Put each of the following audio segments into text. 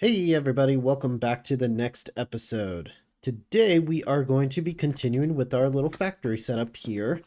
Hey everybody, welcome back to the next episode. Today we are going to be continuing with our little factory setup here,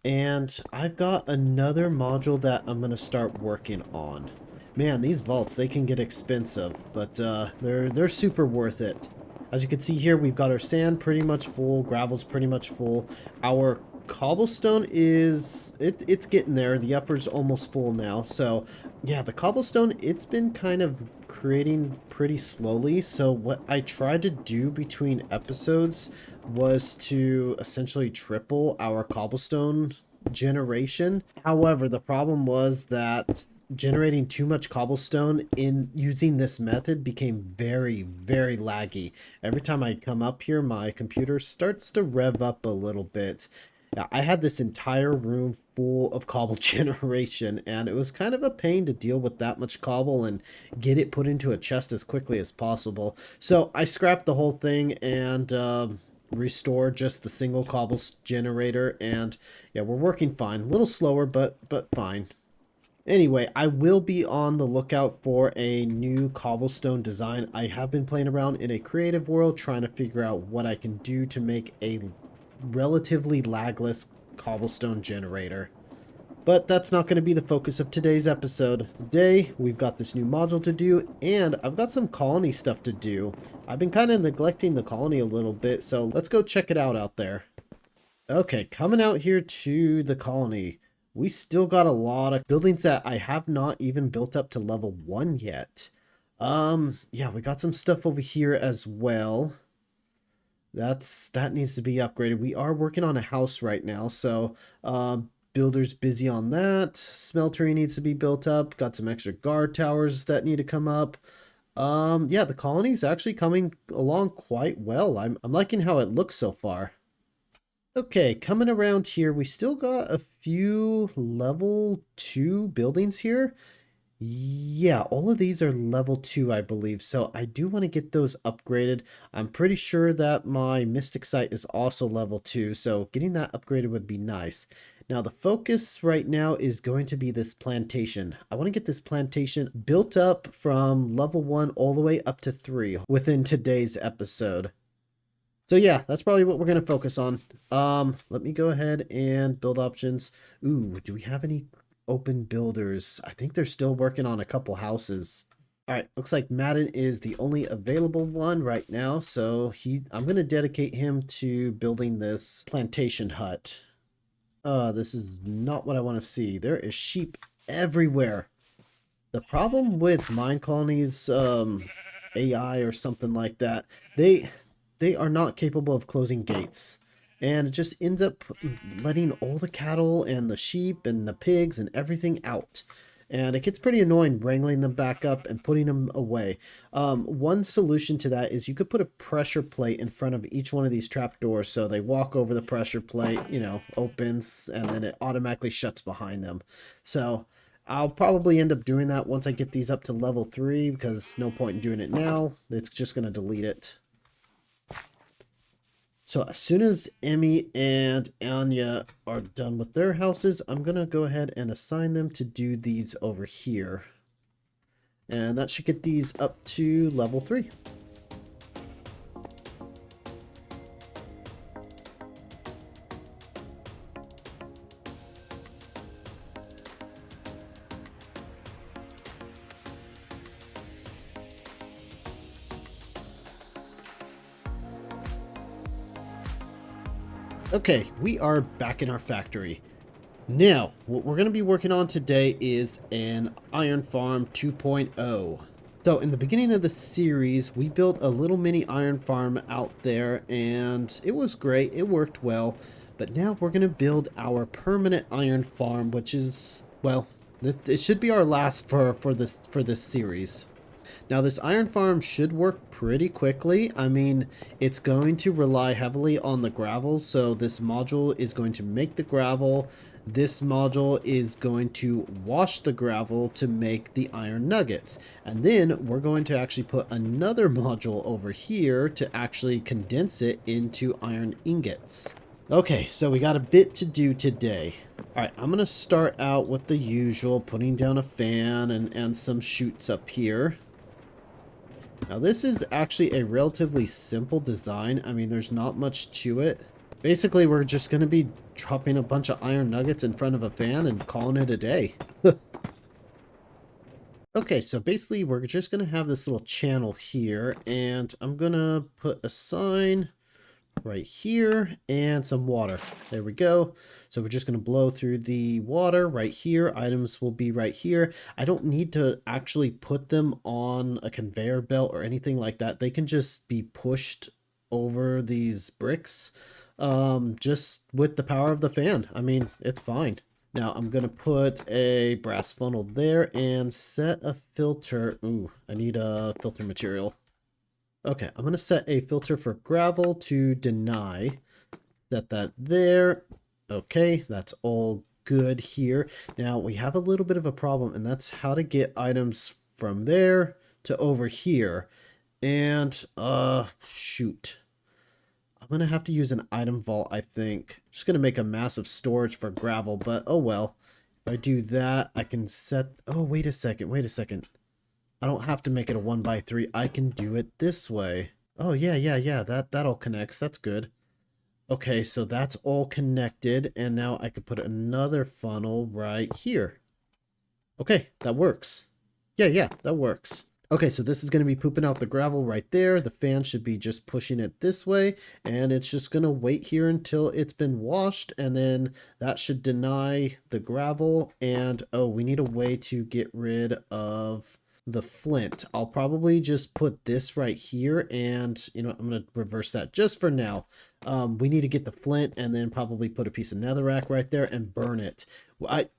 and I've got another module that I'm going to start working on. Man, these vaults, they can get expensive, but they're super worth it. As you can see here, we've got our sand pretty much full, gravel's pretty much full. Our cobblestone it's getting there. The upper's almost full now. So yeah, the cobblestone, it's been kind of creating pretty slowly. So what I tried to do between episodes was to essentially triple our cobblestone generation. However, the problem was that generating too much cobblestone in using this method became very laggy. Every time I come up here, my computer starts to rev up a little bit. Now, I had this entire room full of cobble generation, and it was kind of a pain to deal with that much cobble and get it put into a chest as quickly as possible. So I scrapped the whole thing and restored just the single cobble generator, and yeah, we're working fine. A little slower, but fine. Anyway, I will be on the lookout for a new cobblestone design. I have been playing around in a creative world trying to figure out what I can do to make a relatively lagless cobblestone generator. But that's not going to be the focus of today's episode. Today, we've got this new module to do, and I've got some colony stuff to do. I've been kind of neglecting the colony a little bit, so let's go check it out there. Okay, coming out here to the colony. We still got a lot of buildings that I have not even built up to level 1 yet. Yeah, we got some stuff over here as well. That needs to be upgraded. We are working on a house right now, so builder's busy on that. Smeltery needs to be built up. Got some extra guard towers that need to come up. Yeah, the colony's actually coming along quite well. I'm liking how it looks so far. Okay, coming around here, we still got a few level 2 buildings here. Yeah, all of these are level 2, I believe, so I do want to get those upgraded. I'm pretty sure that my Mystic Site is also level 2, so getting that upgraded would be nice. Now, the focus right now is going to be this plantation. I want to get this plantation built up from level 1 all the way up to 3 within today's episode. So yeah, that's probably what we're going to focus on. Let me go ahead and build options. Ooh, do we have any open builders? I think they're still working on a couple houses. All right, looks like Madden is the only available one right now, so I'm going to dedicate him to building this plantation hut. This is not what I want to see. There is sheep everywhere. The problem with Minecolonies AI or something like that, they are not capable of closing gates. And it just ends up letting all the cattle and the sheep and the pigs and everything out. And it gets pretty annoying wrangling them back up and putting them away. One solution to that is you could put a pressure plate in front of each one of these trapdoors, so they walk over the pressure plate, you know, opens, and then it automatically shuts behind them. So I'll probably end up doing that once I get these up to level 3, because no point in doing it now. It's just going to delete it. So as soon as Emmy and Anya are done with their houses, I'm going to go ahead and assign them to do these over here. And that should get these up to level 3. Okay, we are back in our factory. Now, what we're going to be working on today is an iron farm 2.0. So in the beginning of the series, we built a little mini iron farm out there, and it was great. It worked well. But now we're going to build our permanent iron farm, which is, well, it should be our last for this series. Now this iron farm should work pretty quickly. I mean, it's going to rely heavily on the gravel, so this module is going to make the gravel. This module is going to wash the gravel to make the iron nuggets. And then we're going to actually put another module over here to actually condense it into iron ingots. Okay, so we got a bit to do today. Alright, I'm going to start out with the usual, putting down a fan and some chutes up here. Now this is actually a relatively simple design. I mean, there's not much to it. Basically, we're just going to be dropping a bunch of iron nuggets in front of a fan and calling it a day. Okay, so basically we're just going to have this little channel here, and I'm going to put a sign right here and some water. There we go. So we're just going to blow through the water right here. Items will be right here. I don't need to actually put them on a conveyor belt or anything like that. They can just be pushed over these bricks just with the power of the fan. I mean, it's fine. Now I'm going to put a brass funnel there and set a filter. Ooh, I need a filter material. Okay, I'm going to set a filter for gravel to deny. Set that there. Okay, that's all good here. Now we have a little bit of a problem, and that's how to get items from there to over here. And, shoot. I'm going to have to use an item vault, I think. Just going to make a massive storage for gravel, but oh well. If I do that, I can set... Oh, wait a second. I don't have to make it a 1x3. I can do it this way. Oh, yeah. That all connects. That's good. Okay, so that's all connected. And now I could put another funnel right here. Okay, that works. Yeah, that works. Okay, so this is going to be pooping out the gravel right there. The fan should be just pushing it this way. And it's just going to wait here until it's been washed. And then that should deny the gravel. And, oh, we need a way to get rid of the flint. I'll probably just put this right here, and you know, I'm going to reverse that just for now. We need to get the flint and then probably put a piece of netherrack right there and burn it.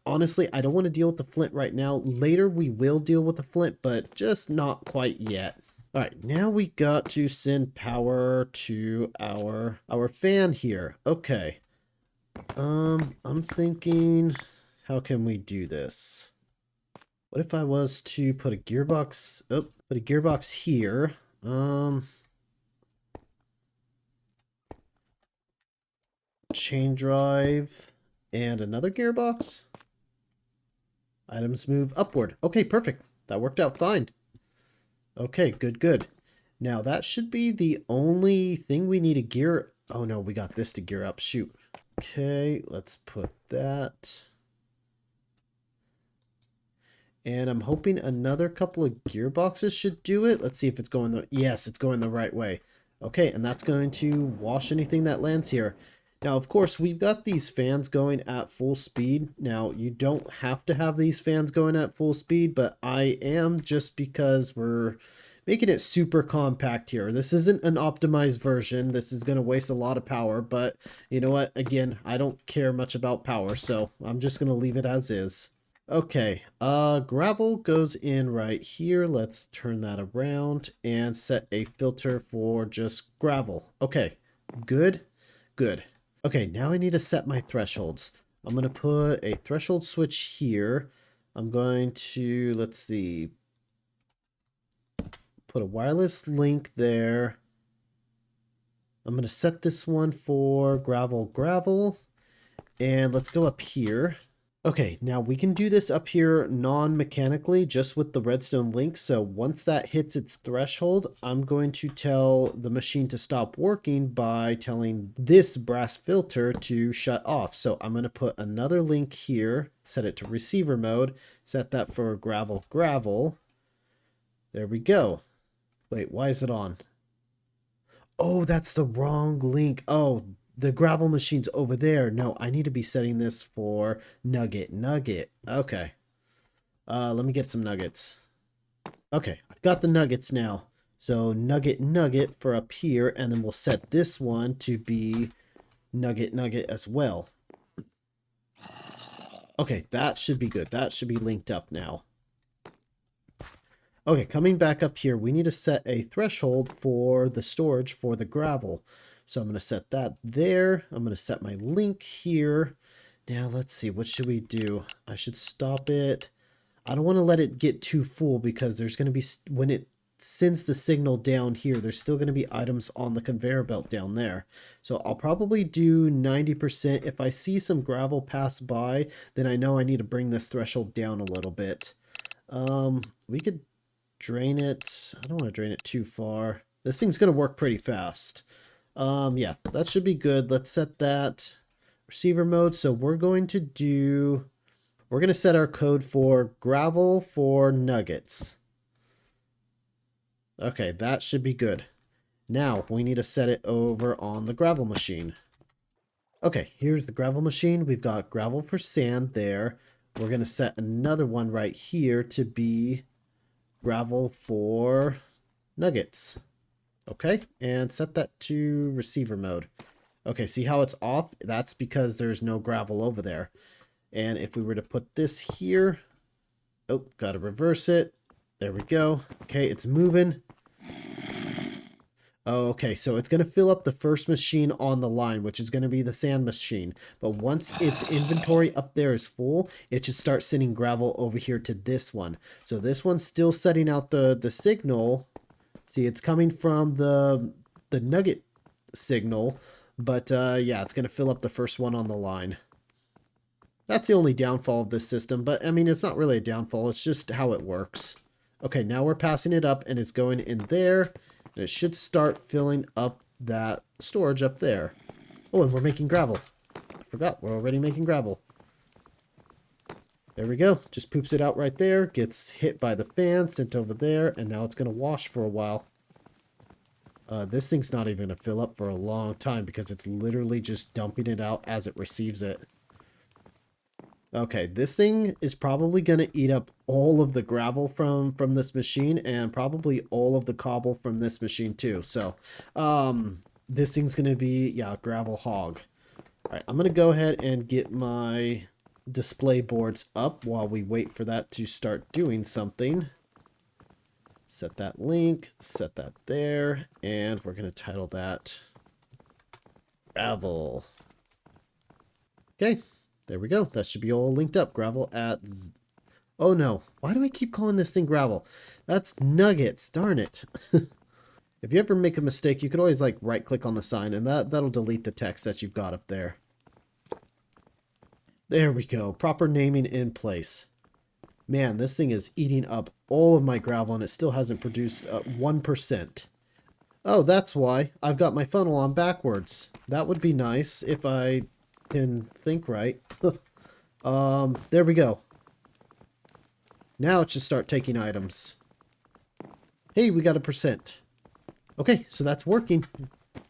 Honestly, I don't want to deal with the flint right now. Later we will deal with the flint, but just not quite yet. All right, now we got to send power to our fan here. Okay. I'm thinking, how can we do this? What if I was to put a gearbox, put a gearbox here? Chain drive and another gearbox. Items move upward. Okay, perfect. That worked out fine. Okay, good. Now that should be the only thing we need to gear. Oh no, we got this to gear up. Shoot. Okay, let's put that. And I'm hoping another couple of gearboxes should do it. Let's see if it's going the... Yes, it's going the right way. Okay, and that's going to wash anything that lands here. Now, of course, we've got these fans going at full speed. Now, you don't have to have these fans going at full speed, but I am, just because we're making it super compact here. This isn't an optimized version. This is going to waste a lot of power, but you know what? Again, I don't care much about power, so I'm just going to leave it as is. Okay, gravel goes in right here. Let's turn that around and set a filter for just gravel. Okay, good. Okay, now I need to set my thresholds. I'm going to put a threshold switch here. I'm going to, let's see, put a wireless link there. I'm going to set this one for gravel. And let's go up here. Okay, now we can do this up here non-mechanically, just with the redstone link. So once that hits its threshold, I'm going to tell the machine to stop working by telling this brass filter to shut off. So I'm going to put another link here, set it to receiver mode, set that for gravel. There we go. Wait, why is it on? Oh, that's the wrong link. Oh, the gravel machine's over there. No, I need to be setting this for nugget. Okay. Let me get some nuggets. Okay, I've got the nuggets now. So nugget for up here, and then we'll set this one to be nugget as well. Okay, that should be good. That should be linked up now. Okay, coming back up here, we need to set a threshold for the storage for the gravel. So I'm going to set that there. I'm going to set my link here. Now let's see, what should we do? I should stop it. I don't want to let it get too full, because there's going to be, when it sends the signal down here, there's still going to be items on the conveyor belt down there. So I'll probably do 90%. If I see some gravel pass by, then I know I need to bring this threshold down a little bit. We could drain it. I don't want to drain it too far. This thing's going to work pretty fast. Yeah, that should be good. Let's set that receiver mode. So we're going to set our code for gravel for nuggets. Okay, that should be good. Now we need to set it over on the gravel machine. Okay, here's the gravel machine. We've got gravel for sand there. We're going to set another one right here to be gravel for nuggets. Okay, and set that to receiver mode. Okay, see how it's off? That's because there's no gravel over there. And if we were to put this here, oh, gotta reverse it. There we go. Okay, it's moving. Oh, okay, so it's going to fill up the first machine on the line, which is going to be the sand machine. But once its inventory up there is full, it should start sending gravel over here to this one. So this one's still setting out the signal. See, it's coming from the nugget signal. But yeah, it's going to fill up the first one on the line. That's the only downfall of this system. But I mean, it's not really a downfall. It's just how it works. Okay, now we're passing it up and it's going in there. And it should start filling up that storage up there. Oh, and we're making gravel. I forgot, we're already making gravel. There we go. Just poops it out right there. Gets hit by the fan, sent over there, and now it's going to wash for a while. This thing's not even going to fill up for a long time because it's literally just dumping it out as it receives it. Okay, this thing is probably going to eat up all of the gravel from this machine and probably all of the cobble from this machine too. So, this thing's going to be, yeah, gravel hog. All right, I'm going to go ahead and get my display boards up while we wait for that to start doing something. Set that link, set that there, and we're going to title that gravel. Okay. There we go. That should be all linked up. Gravel at... Oh no. Why do I keep calling this thing gravel? That's nuggets. Darn it. If you ever make a mistake, you can always like right click on the sign and that'll delete the text that you've got up there. There we go. Proper naming in place. Man, this thing is eating up all of my gravel and it still hasn't produced 1%. Oh, that's why. I've got my funnel on backwards. That would be nice if I... can think right. There we go. Now it should start taking items. Hey, we got a %. Okay, so that's working.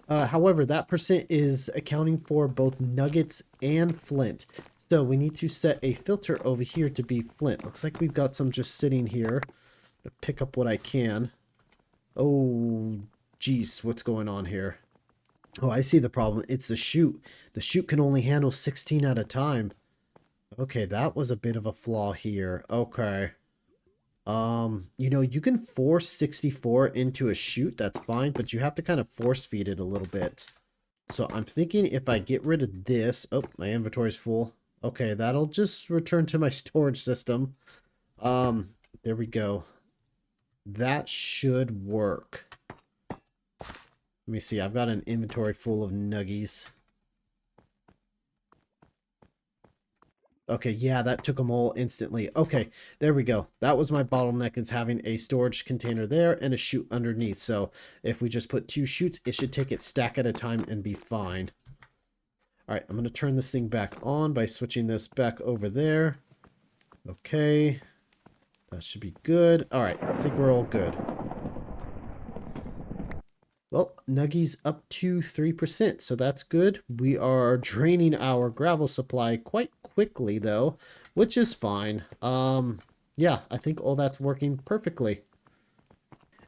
However, that % is accounting for both nuggets and flint. So we need to set a filter over here to be flint. Looks like we've got some just sitting here. To pick up what I can. Oh, geez, what's going on here? Oh, I see the problem. It's the chute. The chute can only handle 16 at a time. Okay, that was a bit of a flaw here. Okay. You know, you can force 64 into a chute, that's fine, but you have to kind of force feed it a little bit. So I'm thinking if I get rid of this... Oh, my inventory's full. Okay, that'll just return to my storage system. There we go. That should work. Let me see, I've got an inventory full of nuggies. Okay, yeah, that took them all instantly. Okay, there we go. That was my bottleneck, is having a storage container there and a chute underneath. So if we just put 2 chutes, it should take it stack at a time and be fine. All right, I'm going to turn this thing back on by switching this back over there. Okay, that should be good. All right, I think we're all good. Well, nuggies up to 3%, so that's good. We are draining our gravel supply quite quickly, though, which is fine. Yeah, I think all that's working perfectly.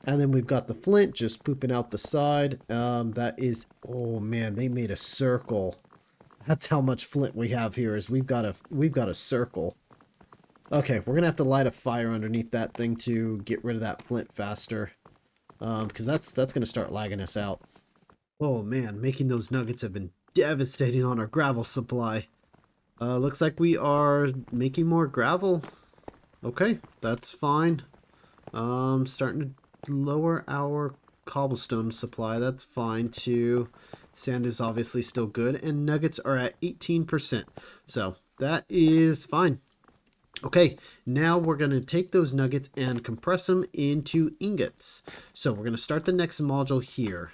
And then we've got the flint just pooping out the side. That is... Oh, man, they made a circle. That's how much flint we have here, is we've got a circle. Okay, we're going to have to light a fire underneath that thing to get rid of that flint faster. Because that's going to start lagging us out. Oh man, making those nuggets have been devastating on our gravel supply. Looks like we are making more gravel. Okay, that's fine. Starting to lower our cobblestone supply. That's fine too. Sand is obviously still good, and nuggets are at 18%. So that is fine. Okay, now we're going to take those nuggets and compress them into ingots. So we're going to start the next module here.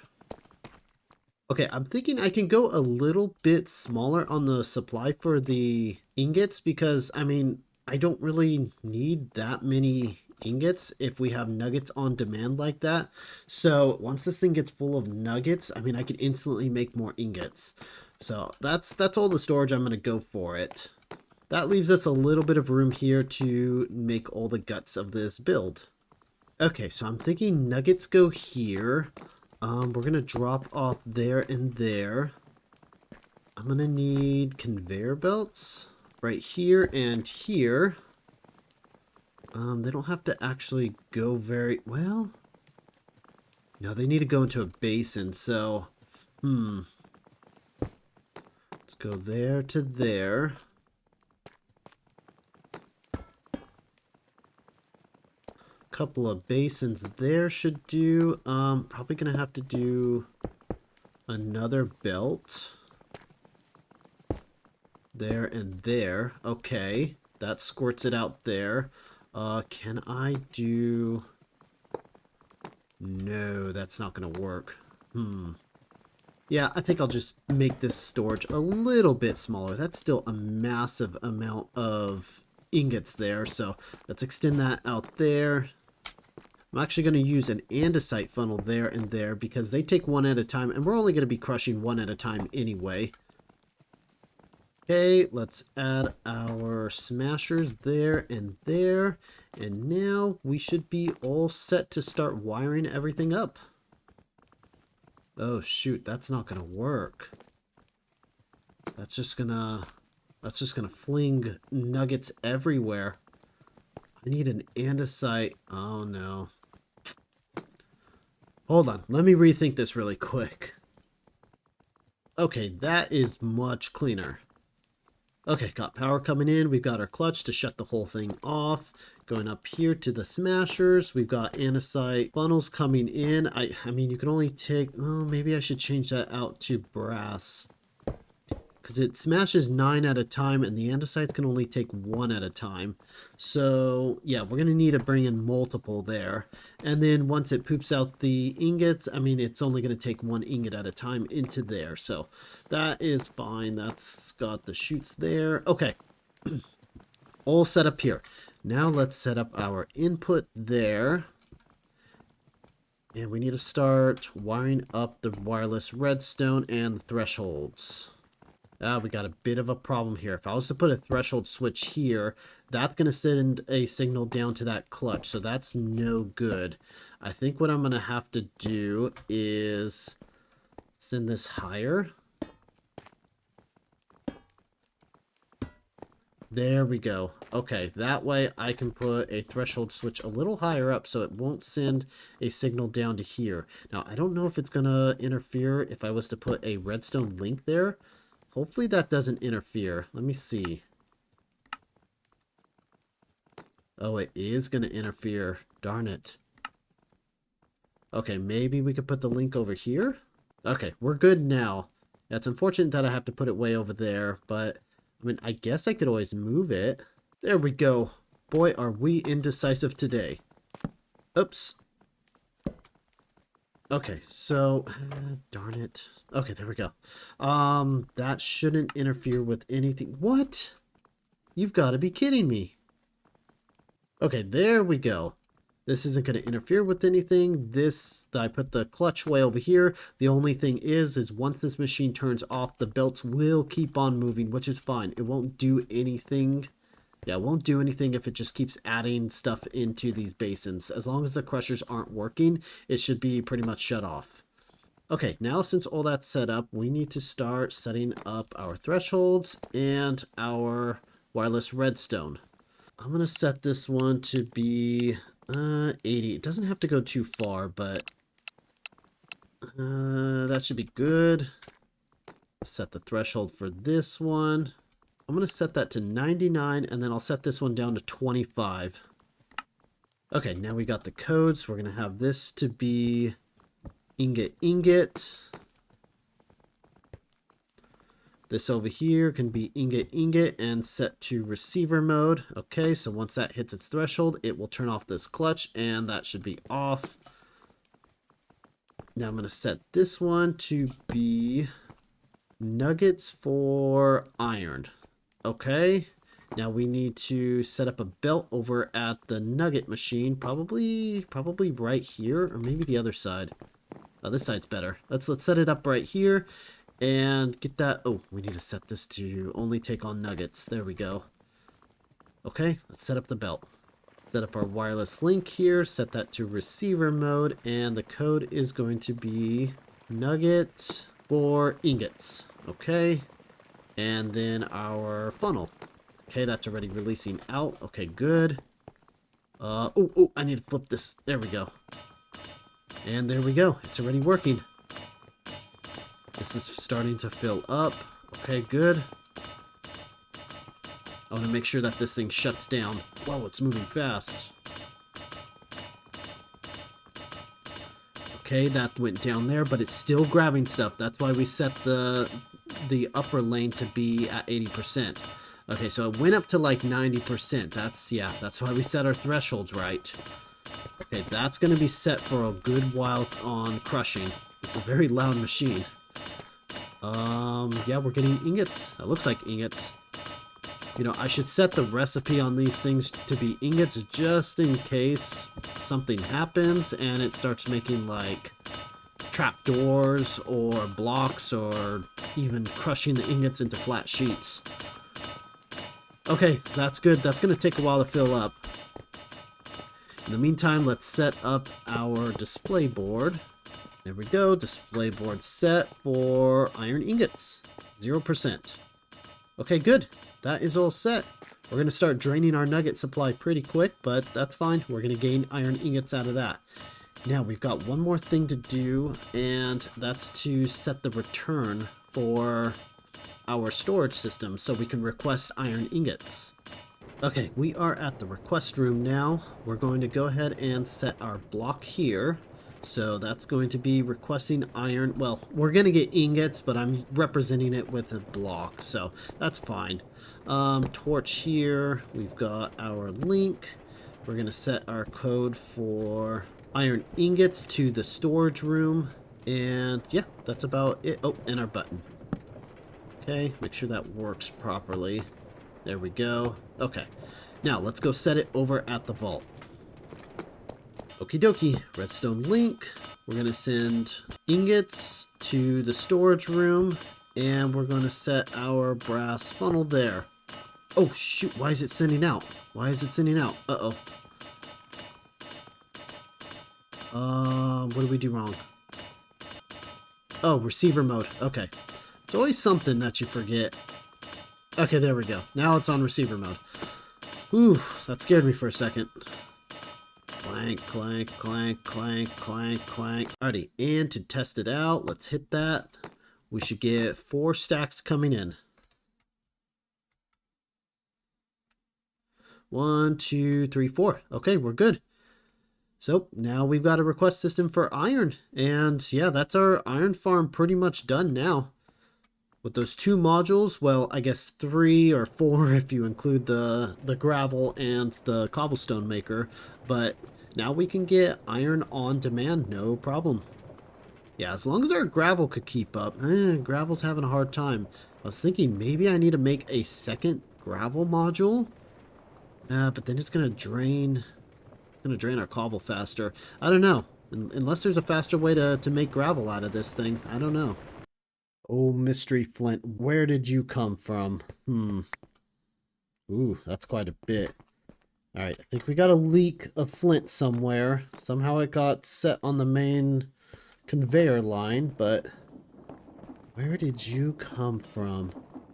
Okay, I'm thinking I can go a little bit smaller on the supply for the ingots because, I mean, I don't really need that many ingots if we have nuggets on demand like that. So once this thing gets full of nuggets, I mean, I can instantly make more ingots. So that's all the storage I'm going to go for it. That leaves us a little bit of room here to make all the guts of this build. Okay, so I'm thinking nuggets go here. We're going to drop off there and there. I'm going to need conveyor belts right here and here. They don't have to actually go very well. No, they need to go into a basin, so let's go there to there. Couple of basins there should do. Probably gonna have to do another belt there and there. Okay, that squirts it out there. Can I do... No, that's not gonna work. Yeah, I think I'll just make this storage a little bit smaller. That's still a massive amount of ingots there, so let's extend that out there. I'm actually going to use an andesite funnel there and there because they take one at a time, and we're only going to be crushing one at a time anyway. Okay, let's add our smashers there and there, and now we should be all set to start wiring everything up. Oh shoot, that's not going to work. That's just gonna fling nuggets everywhere. I need an andesite. Oh no. Hold on, let me rethink this really quick. Okay, that is much cleaner. Okay, got power coming in. We've got our clutch to shut the whole thing off. Going up here to the smashers. We've got andesite funnels coming in. I mean, you can only take... Oh, maybe I should change that out to brass. Because it smashes 9 at a time, and the andesites can only take 1 at a time. So, yeah, we're going to need to bring in multiple there. And then once it poops out the ingots, I mean, it's only going to take 1 ingot at a time into there. So, that is fine. That's got the chutes there. Okay. All set up here. Now, let's set up our input there. And we need to start wiring up the wireless redstone and the thresholds. We got a bit of a problem here. If I was to put a threshold switch here, that's going to send a signal down to that clutch. So that's no good. I think what I'm going to have to do is send this higher. There we go. Okay, that way I can put a threshold switch a little higher up so it won't send a signal down to here. Now, I don't know if it's going to interfere if I was to put a redstone link there. Hopefully that doesn't interfere. Let me see. Oh, it is going to interfere. Darn it. Okay, maybe we could put the link over here? Okay, we're good now. It's unfortunate that I have to put it way over there, but, I mean, I guess I could always move it. There we go. Boy, are we indecisive today. Oops. Okay, so, darn it. Okay, there we go. That shouldn't interfere with anything. What? You've got to be kidding me. Okay, there we go. This isn't going to interfere with anything. I put the clutch way over here. The only thing is once this machine turns off, the belts will keep on moving, which is fine. It won't do anything. Yeah, it won't do anything if it just keeps adding stuff into these basins. As long as the crushers aren't working, it should be pretty much shut off. Okay, now since all that's set up, we need to start setting up our thresholds and our wireless redstone. I'm going to set this one to be 80. It doesn't have to go too far, but that should be good. Set the threshold for this one. I'm going to set that to 99, and then I'll set this one down to 25. Okay, now we got the codes. We're going to have this to be ingot. This over here can be ingot and set to receiver mode. Okay, so once that hits its threshold, it will turn off this clutch, and that should be off. Now I'm going to set this one to be nuggets for iron. Okay, now we need to set up a belt over at the nugget machine, probably right here, or maybe the other side. Oh, this side's better. Let's set it up right here and get that. Oh, we need to set this to only take on nuggets. There we go. Okay, let's set up the belt. Set up our wireless link here, set that to receiver mode, and the code is going to be nugget for ingots. Okay, and then our funnel. Okay, that's already releasing out. Okay, good. Oh, I need to flip this. There we go. And there we go. It's already working. This is starting to fill up. Okay, good. I want to make sure that this thing shuts down. Wow, it's moving fast. Okay, that went down there, but it's still grabbing stuff. That's why we set the upper lane to be at 80%. Okay, so it went up to like 90%. That's why we set our thresholds right. Okay, that's going to be set for a good while on crushing. It's a very loud machine. Yeah, we're getting ingots. That looks like ingots. You know, I should set the recipe on these things to be ingots just in case something happens and it starts making like trapdoors or blocks or even crushing the ingots into flat sheets. Okay, that's good. That's going to take a while to fill up. In the meantime, let's set up our display board. There we go. Display board set for iron ingots. 0%. Okay, good. That is all set. We're going to start draining our nugget supply pretty quick, but that's fine. We're going to gain iron ingots out of that. Now, we've got one more thing to do, and that's to set the return for our storage system so we can request iron ingots. Okay, we are at the request room now. We're going to go ahead and set our block here. So that's going to be requesting iron. Well, we're going to get ingots, but I'm representing it with a block, so that's fine. Torch here. We've got our link. We're going to set our code for iron ingots to the storage room. And yeah, that's about it. Oh, and our button. Okay, make sure that works properly. There we go. Okay, now let's go set it over at the vault. Okie dokie, redstone link. We're going to send ingots to the storage room, and we're going to set our brass funnel there. Oh shoot, why is it sending out? Why is it sending out? Uh-oh. What did we do wrong? Oh, receiver mode. Okay. It's always something that you forget. Okay, there we go. Now it's on receiver mode. Whew, that scared me for a second. Clank, clank, clank, clank, clank, clank. Alrighty, and to test it out, let's hit that. We should get 4 stacks coming in. 1, 2, 3, 4. Okay, we're good. So now we've got a request system for iron. And yeah, that's our iron farm pretty much done now. With those 2 modules, well, I guess 3 or 4 if you include the gravel and the cobblestone maker. But now we can get iron on demand, no problem. Yeah, as long as our gravel could keep up. Gravel's having a hard time. I was thinking maybe I need to make a second gravel module. But then it's going to drain our cobble faster. I don't know. Unless there's a faster way to make gravel out of this thing. I don't know. Oh, Mystery Flint, where did you come from? Ooh, that's quite a bit. Alright, I think we got a leak of flint somewhere. Somehow it got set on the main conveyor line, but where did you come from?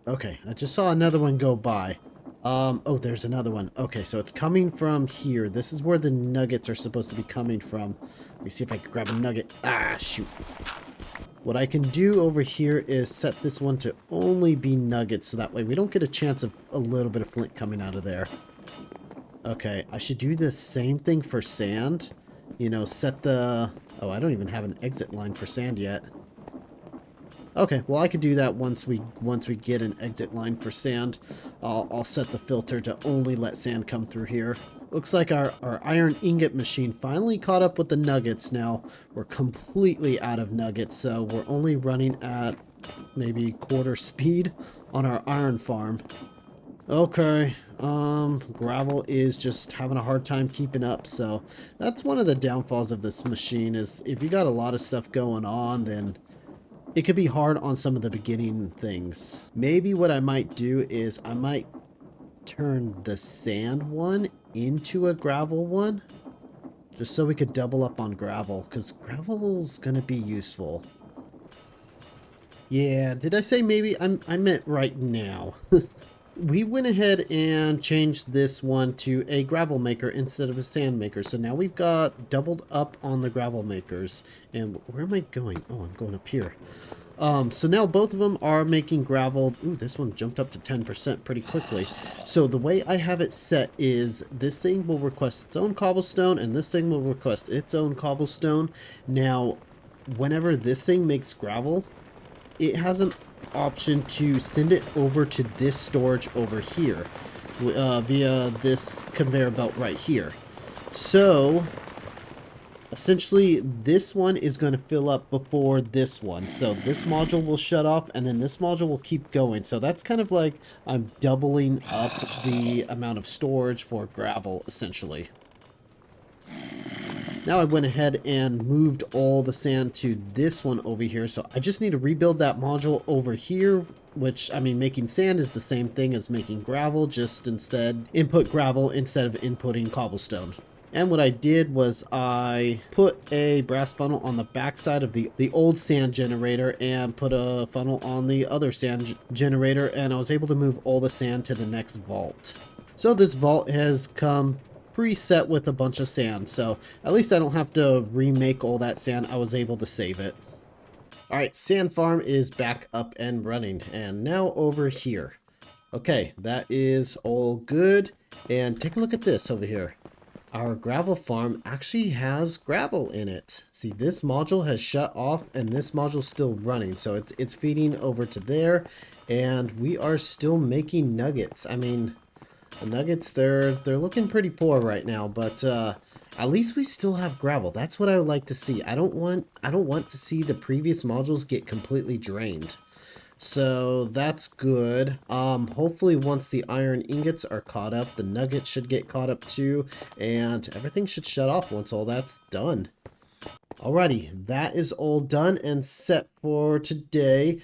Okay, I just saw another one go by. Oh, there's another one. Okay, so it's coming from here. This is where the nuggets are supposed to be coming from. Let me see if I can grab a nugget. Ah, shoot. What I can do over here is set this one to only be nuggets, so that way we don't get a chance of a little bit of flint coming out of there. Okay, I should do the same thing for sand. You know, set the... Oh, I don't even have an exit line for sand yet. Okay, well I could do that once we get an exit line for sand. I'll set the filter to only let sand come through here. Looks like our iron ingot machine finally caught up with the nuggets now. We're completely out of nuggets, so we're only running at maybe quarter speed on our iron farm. Okay, gravel is just having a hard time keeping up, so that's one of the downfalls of this machine is if you got a lot of stuff going on, then it could be hard on some of the beginning things. Maybe what I might do is I might turn the sand one into a gravel one, just so we could double up on gravel, because gravel's gonna be useful. Yeah, did I say maybe? I meant right now. We went ahead and changed this one to a gravel maker instead of a sand maker. So now we've got doubled up on the gravel makers. And where am I going? Oh, I'm going up here. So now both of them are making gravel. Ooh, this one jumped up to 10% pretty quickly. So the way I have it set is this thing will request its own cobblestone and this thing will request its own cobblestone. Now, whenever this thing makes gravel, it has an option to send it over to this storage over here via this conveyor belt right here. So essentially this one is going to fill up before this one, so this module will shut off and then this module will keep going. So that's kind of like I'm doubling up the amount of storage for gravel essentially. Now I went ahead and moved all the sand to this one over here. So I just need to rebuild that module over here, which, I mean, making sand is the same thing as making gravel, just instead input gravel instead of inputting cobblestone. And what I did was I put a brass funnel on the backside of the old sand generator and put a funnel on the other sand generator, and I was able to move all the sand to the next vault. So this vault has come preset with a bunch of sand, so at least I don't have to remake all that sand. I was able to save it. Alright, sand farm is back up and running, and now over here. Okay, that is all good, and take a look at this over here. Our gravel farm actually has gravel in it. See, this module has shut off and this module's still running, so it's feeding over to there, and we are still making nuggets. I mean, the nuggets, they're looking pretty poor right now, but at least we still have gravel. That's what I would like to see. I don't want to see the previous modules get completely drained. So that's good. Hopefully once the iron ingots are caught up, the nuggets should get caught up too, and everything should shut off once all that's done. Alrighty, that is all done and set for today.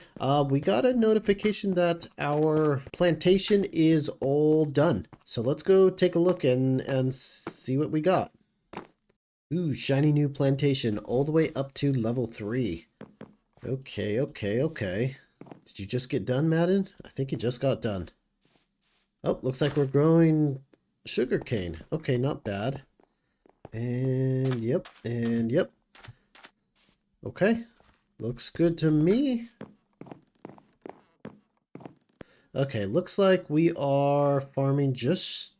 We got a notification that our plantation is all done. So let's go take a look and see what we got. Ooh, shiny new plantation all the way up to level 3. Okay. Did you just get done, Madden? I think you just got done. Oh, looks like we're growing sugarcane. Okay, not bad. And yep. Okay, looks good to me. Okay, looks like we are farming just...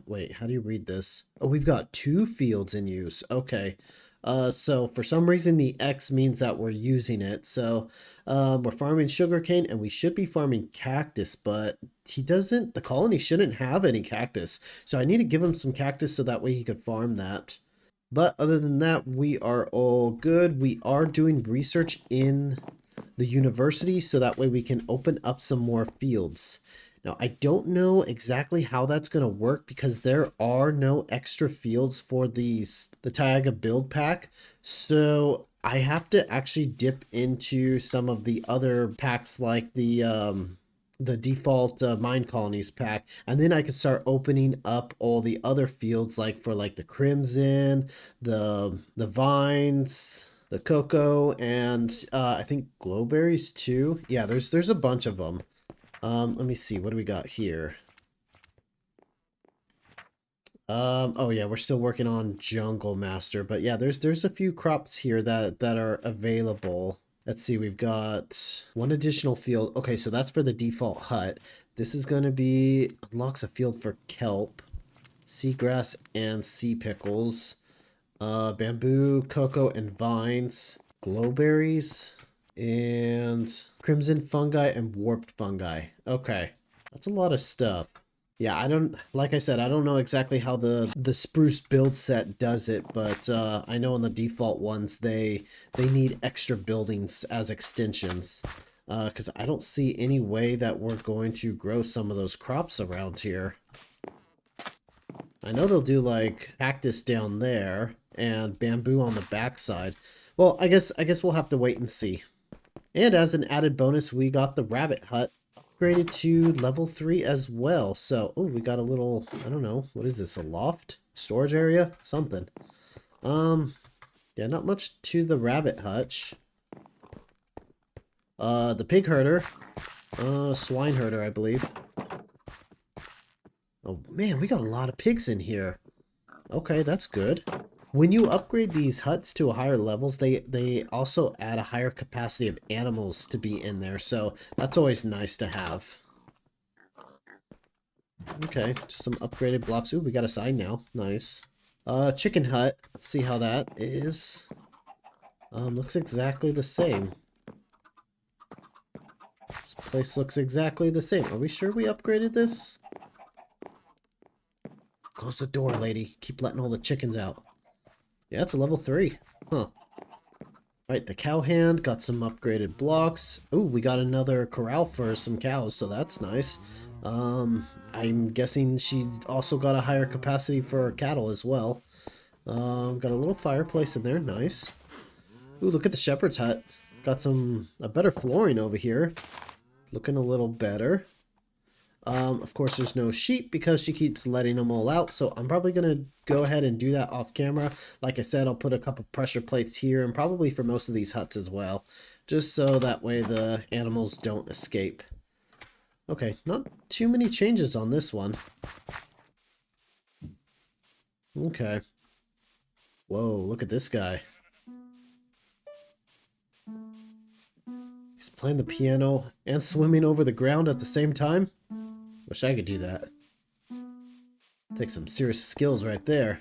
wait, how do you read this? Oh, we've got 2 fields in use. Okay, so for some reason the X means that we're using it. So we're farming sugarcane and we should be farming cactus, but the colony shouldn't have any cactus. So I need to give him some cactus so that way he could farm that. But other than that, we are all good. We are doing research in the university so that way we can open up some more fields. Now, I don't know exactly how that's going to work because there are no extra fields for the Taiga build pack. So I have to actually dip into some of the other packs like the default Minecolonies pack, and then I could start opening up all the other fields like for like the crimson, the vines, the cocoa, and I think glowberries too. Yeah, there's a bunch of them. Let me see, what do we got here? Oh yeah, we're still working on Jungle Master, but yeah, there's a few crops here that are available. Let's see, we've got 1 additional field. Okay, so that's for the default hut. This is going to be, unlocks a field for kelp, seagrass, and sea pickles, bamboo, cocoa, and vines, glowberries. and crimson fungi and warped fungi. Okay, that's a lot of stuff. Yeah, like I said, I don't know exactly how the spruce build set does it, but I know on the default ones they need extra buildings as extensions. Because I don't see any way that we're going to grow some of those crops around here. I know they'll do like cactus down there and bamboo on the backside. Well, I guess we'll have to wait and see. And as an added bonus, we got the rabbit hut upgraded to level 3 as well. So, oh, we got a little, I don't know, what is this, a loft? Storage area? Something. Yeah, not much to the rabbit hutch. The pig herder. Swine herder, I believe. Oh man, we got a lot of pigs in here. Okay, that's good. When you upgrade these huts to higher levels, they also add a higher capacity of animals to be in there, so that's always nice to have. Okay, just some upgraded blocks. Ooh, we got a sign now. Nice. Chicken hut. Let's see how that is. Looks exactly the same. This place looks exactly the same. Are we sure we upgraded this? Close the door, lady. Keep letting all the chickens out. Yeah, it's a level 3. Huh. Alright, the cow hand. Got some upgraded blocks. Ooh, we got another corral for some cows, so that's nice. I'm guessing she also got a higher capacity for cattle as well. Got a little fireplace in there. Nice. Ooh, look at the shepherd's hut. Got a better flooring over here. Looking a little better. Of course, there's no sheep because she keeps letting them all out. So I'm probably going to go ahead and do that off camera. Like I said, I'll put a couple pressure plates here and probably for most of these huts as well. Just so that way the animals don't escape. Okay, not too many changes on this one. Okay. Whoa, look at this guy. He's playing the piano and swimming over the ground at the same time. Wish I could do that. Take some serious skills right there.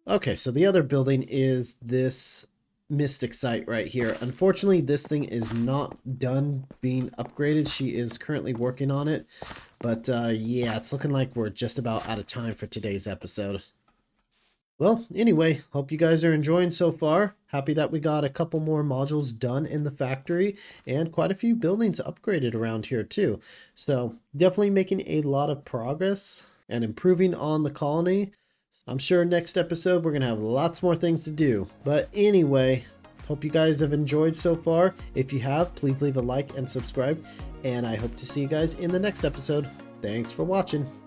Okay, so the other building is this mystic site right here. Unfortunately, this thing is not done being upgraded. She is currently working on it. But yeah, it's looking like we're just about out of time for today's episode. Well, anyway, hope you guys are enjoying so far. Happy that we got a couple more modules done in the factory and quite a few buildings upgraded around here too. So definitely making a lot of progress and improving on the colony. I'm sure next episode we're going to have lots more things to do. But anyway, hope you guys have enjoyed so far. If you have, please leave a like and subscribe. And I hope to see you guys in the next episode. Thanks for watching.